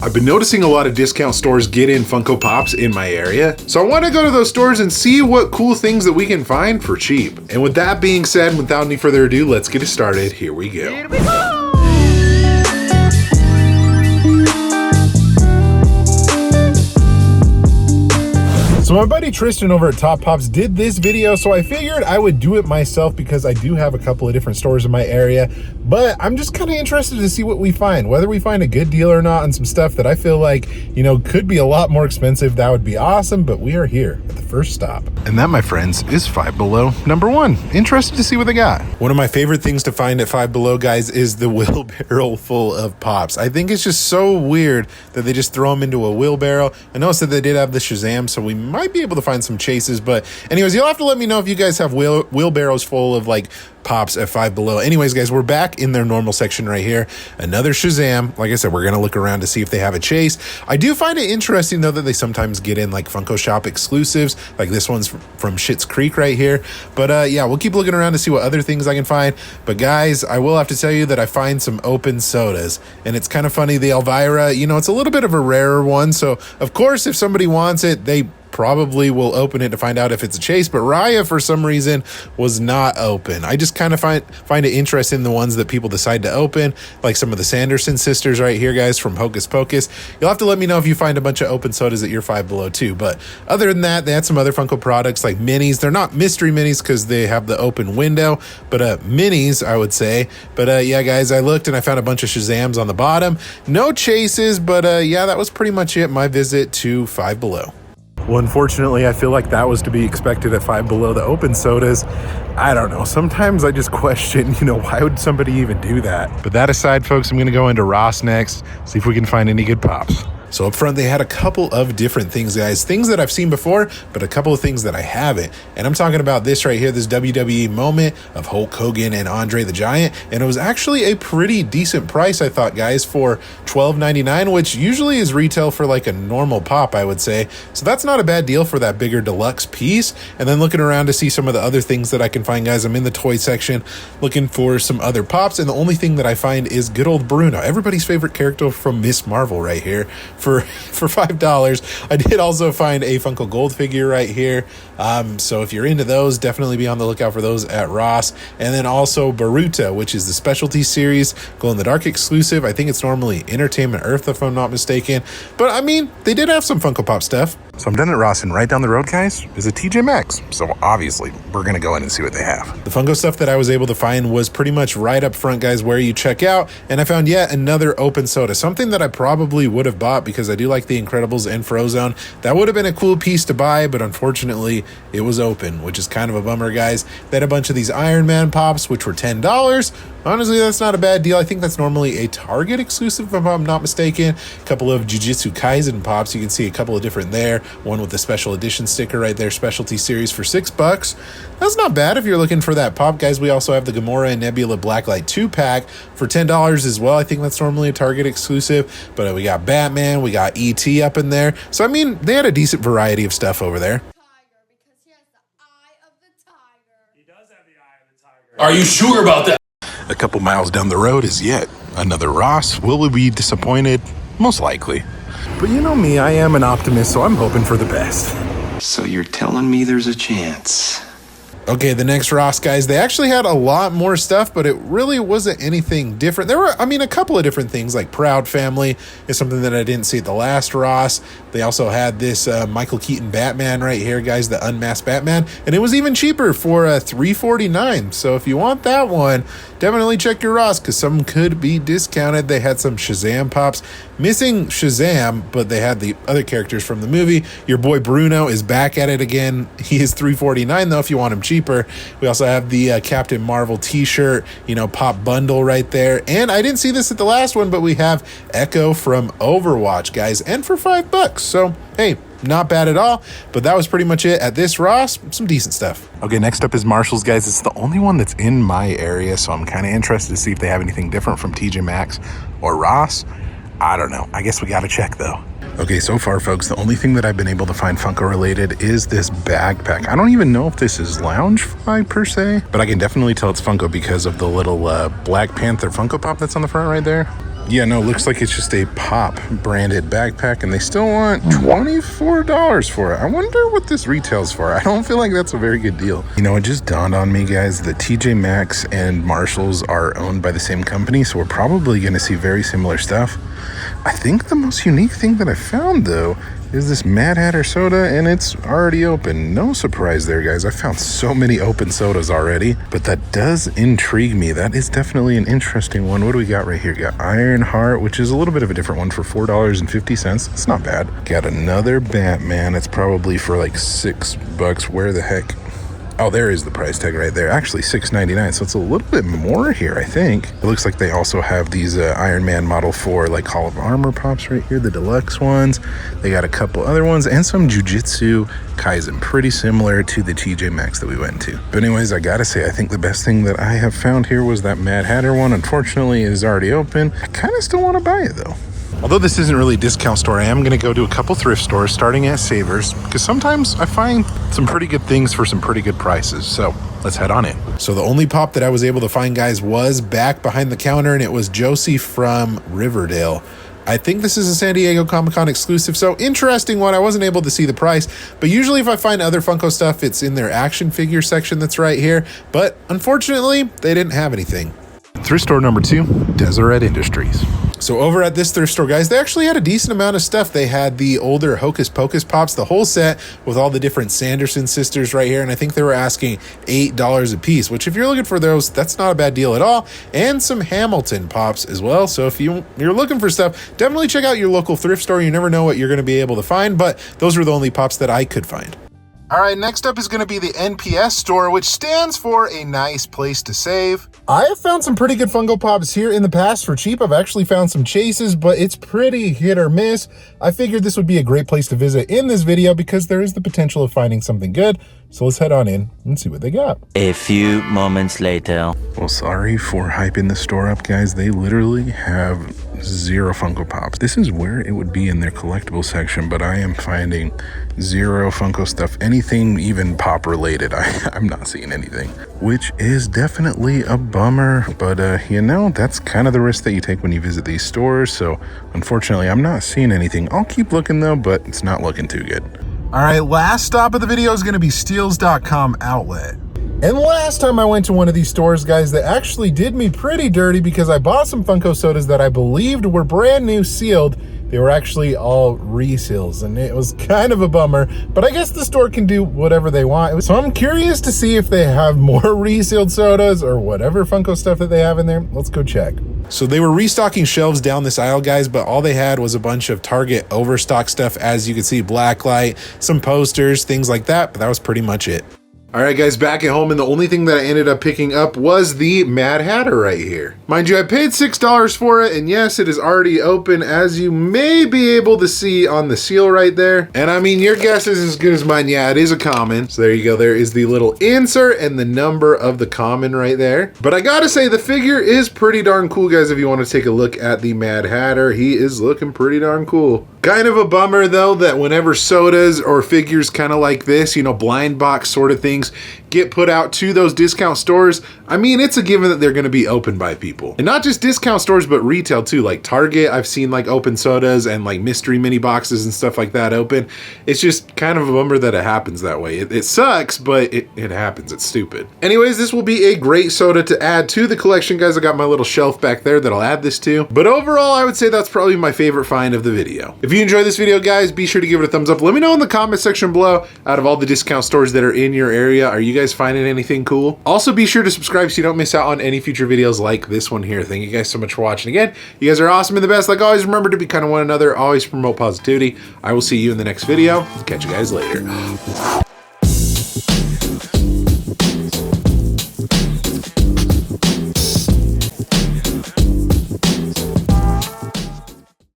I've been noticing a lot of discount stores get in Funko Pops in my area, so I want to go to those stores and see what cool things that we can find for cheap. And with that being said, without any further ado, let's get it started. Here we go. Here we go! So my buddy Tristan over at Top Pops did this video, so I figured I would do it myself because I do have a couple of different stores in my area, but I'm just kind of interested to see what we find. Whether we find a good deal or not on some stuff that I feel like, you know, could be a lot more expensive, that would be awesome, but we are here at the first stop. And that, my friends, is Five Below #1. Interested to see what they got. One of my favorite things to find at Five Below, guys, is the wheelbarrow full of Pops. I think it's just so weird that they just throw them into a wheelbarrow. I noticed that they did have the Shazam, so we might be able to find some chases, but anyways, you'll have to let me know if you guys have wheelbarrows full of like Pops at Five Below. Anyways, guys, we're back in their normal section right here. Another Shazam. Like I said, we're gonna look around to see if they have a chase. I do find it interesting though that they sometimes get in like Funko Shop exclusives, like this one's from Schitt's Creek right here. But yeah, we'll keep looking around to see what other things I can find. But guys, I will have to tell you that I find some open sodas, and it's kind of funny. The Elvira, you know, it's a little bit of a rarer one, so of course if somebody wants it, they probably will open it to find out if it's a chase, but Raya for some reason was not open. I just kind of find it interesting, the ones that people decide to open, like some of the Sanderson sisters right here, guys, from Hocus Pocus. You'll have to let me know if you find a bunch of open sodas at your Five Below too. But other than that, they had some other Funko products like minis. They're not mystery minis because they have the open window, but minis, I would say. But yeah, guys, I looked and I found a bunch of Shazams on the bottom. No chases, but yeah, that was pretty much it, my visit to Five Below. Well, unfortunately, I feel like that was to be expected at Five Below. The open sodas, I don't know. Sometimes I just question, you know, why would somebody even do that? But that aside, folks, I'm going to go into Ross next, see if we can find any good Pops. So up front, they had a couple of different things, guys. Things that I've seen before, but a couple of things that I haven't. And I'm talking about this right here, this WWE moment of Hulk Hogan and Andre the Giant. And it was actually a pretty decent price, I thought, guys, for $12.99, which usually is retail for like a normal Pop, I would say. So that's not a bad deal for that bigger deluxe piece. And then looking around to see some of the other things that I can find, guys. I'm in the toy section looking for some other Pops. And the only thing that I find is good old Bruno, everybody's favorite character from Miss Marvel right here. For $5. I did also find a Funko Gold figure right here. So if you're into those, definitely be on the lookout for those at Ross. And then also Baruto, which is the specialty series, Glow in the Dark exclusive. I think it's normally Entertainment Earth, if I'm not mistaken. But I mean, they did have some Funko Pop stuff. So I'm done at Ross, and right down the road, guys, is a TJ Maxx. So obviously, we're going to go in and see what they have. The Funko stuff that I was able to find was pretty much right up front, guys, where you check out. And I found yet another open soda, something that I probably would have bought because I do like the Incredibles and Frozone. That would have been a cool piece to buy, but unfortunately, it was open, which is kind of a bummer, guys. They had a bunch of these Iron Man Pops, which were $10. Honestly, that's not a bad deal. I think that's normally a Target exclusive, if I'm not mistaken. A couple of Jujutsu Kaisen Pops. You can see a couple of different there. One with the special edition sticker right there, specialty series for $6. That's not bad if you're looking for that Pop, guys. We also have the Gamora and Nebula Blacklight 2-pack for $10 as well. I think that's normally a Target exclusive, but we got Batman, we got E.T. up in there. So, I mean, they had a decent variety of stuff over there. Because he has the eye of the tiger. He does have the eye of the tiger. Are you sure about that? A couple miles down the road is yet another Ross. Will we be disappointed? Most likely. But you know me, I am an optimist, so I'm hoping for the best. So you're telling me there's a chance? Okay, the next Ross, guys, they actually had a lot more stuff, but it really wasn't anything different. There were, I mean, a couple of different things, like Proud Family is something that I didn't see at the last Ross. They also had this Michael Keaton Batman right here, guys, the unmasked Batman, and it was even cheaper for $3.49. So if you want that one, definitely check your Ross, because some could be discounted. They had some Shazam Pops, missing Shazam, but they had the other characters from the movie. Your boy Bruno is back at it again. He is $3.49 though if you want him cheaper. We also have the Captain Marvel t-shirt, you know, Pop bundle right there. And I didn't see this at the last one, but we have Echo from Overwatch, guys, and for $5. So hey, not bad at all. But that was pretty much it at this Ross. Some decent stuff. Okay, next up is Marshall's, guys. It's the only one that's in my area, so I'm kind of interested to see if they have anything different from TJ Maxx or Ross. I don't know. I guess we got to check though. Okay, so far, folks, the only thing that I've been able to find Funko related is this backpack. I don't even know if this is Loungefly per se, but I can definitely tell it's Funko because of the little Black Panther Funko Pop that's on the front right there. Yeah, no, looks like it's just a Pop branded backpack, and they still want $24 for it. I wonder what this retails for. I don't feel like that's a very good deal. You know, it just dawned on me, guys, that TJ Maxx and Marshalls are owned by the same company, so we're probably going to see very similar stuff. I think the most unique thing that I found, though, is this Mad Hatter soda, and it's already open. No surprise there, guys. I found so many open sodas already, but that does intrigue me. That is definitely an interesting one. What do we got right here? Got Iron Heart, which is a little bit of a different one for $4.50. It's not bad. Got another Batman. It's probably for like $6. Where the heck? Oh, there is the price tag right there. Actually, $6.99, so it's a little bit more here, I think. It looks like they also have these Iron Man Model 4, like Hall of Armor pops right here, the deluxe ones. They got a couple other ones and some Jujutsu Kaisen, pretty similar to the TJ Maxx that we went to. But anyways, I gotta say, I think the best thing that I have found here was that Mad Hatter one. Unfortunately, it is already open. I kind of still want to buy it, though. Although this isn't really a discount store, I am going to go to a couple thrift stores, starting at Savers, because sometimes I find some pretty good things for some pretty good prices. So let's head on in. So the only Pop that I was able to find, guys, was back behind the counter, and it was Josie from Riverdale. I think this is a San Diego Comic-Con exclusive, so interesting one. I wasn't able to see the price, but usually if I find other Funko stuff, it's in their action figure section that's right here. But unfortunately, they didn't have anything. Thrift store number 2, Deseret Industries. So over at this thrift store, guys, they actually had a decent amount of stuff. They had the older Hocus Pocus Pops, the whole set with all the different Sanderson sisters right here. And I think they were asking $8 a piece, which if you're looking for those, that's not a bad deal at all. And some Hamilton Pops as well. So if you're looking for stuff, definitely check out your local thrift store. You never know what you're going to be able to find, but those were the only Pops that I could find. All right, next up is going to be the NPS store, which stands for a nice place to save. I have found some pretty good Funko Pops here in the past for cheap. I've actually found some chases, but it's pretty hit or miss. I figured this would be a great place to visit in this video because there is the potential of finding something good. So let's head on in and see what they got. A few moments later. Well, sorry for hyping the store up, guys. They literally have 0 Funko Pops. This is where it would be in their collectible section, but I am finding 0 Funko stuff. Anything even Pop related, I'm not seeing anything, which is definitely a bummer. But you know, that's kind of the risk that you take when you visit these stores. So unfortunately, I'm not seeing anything. I'll keep looking though, but it's not looking too good. All right, last stop of the video is going to be Steals.com outlet. And last time I went to one of these stores, guys, they actually did me pretty dirty because I bought some Funko sodas that I believed were brand new sealed. They were actually all reseals, and it was kind of a bummer, but I guess the store can do whatever they want. So I'm curious to see if they have more resealed sodas or whatever Funko stuff that they have in there. Let's go check. So they were restocking shelves down this aisle, guys, but all they had was a bunch of Target overstock stuff. As you can see, blacklight, some posters, things like that, but that was pretty much it. All right, guys, back at home, and the only thing that I ended up picking up was the Mad Hatter right here. Mind you, I paid $6 for it, and yes, it is already open, as you may be able to see on the seal right there. And I mean, your guess is as good as mine. Yeah, it is a common. So there you go. There is the little insert and the number of the common right there. But I gotta say, the figure is pretty darn cool, guys. If you want to take a look at the Mad Hatter, he is looking pretty darn cool. Kind of a bummer, though, that whenever sodas or figures kind of like this, you know, blind box sort of things, get put out to those discount stores, I mean, it's a given that they're going to be opened by people. And not just discount stores, but retail too. Like Target, I've seen like open sodas and like mystery mini boxes and stuff like that open. It's just kind of a bummer that it happens that way. It sucks, but it happens. It's stupid. Anyways, this will be a great soda to add to the collection, guys. I got my little shelf back there that I'll add this to. But overall, I would say that's probably my favorite find of the video. If you enjoyed this video, guys, be sure to give it a thumbs up. Let me know in the comment section below, out of all the discount stores that are in your area, are you guys finding anything cool? Also, be sure to subscribe so you don't miss out on any future videos like this one here. Thank you guys so much for watching again. You guys are awesome and the best. Like always, remember to be kind of one another. Always promote positivity. I will see you in the next video. Catch you guys later.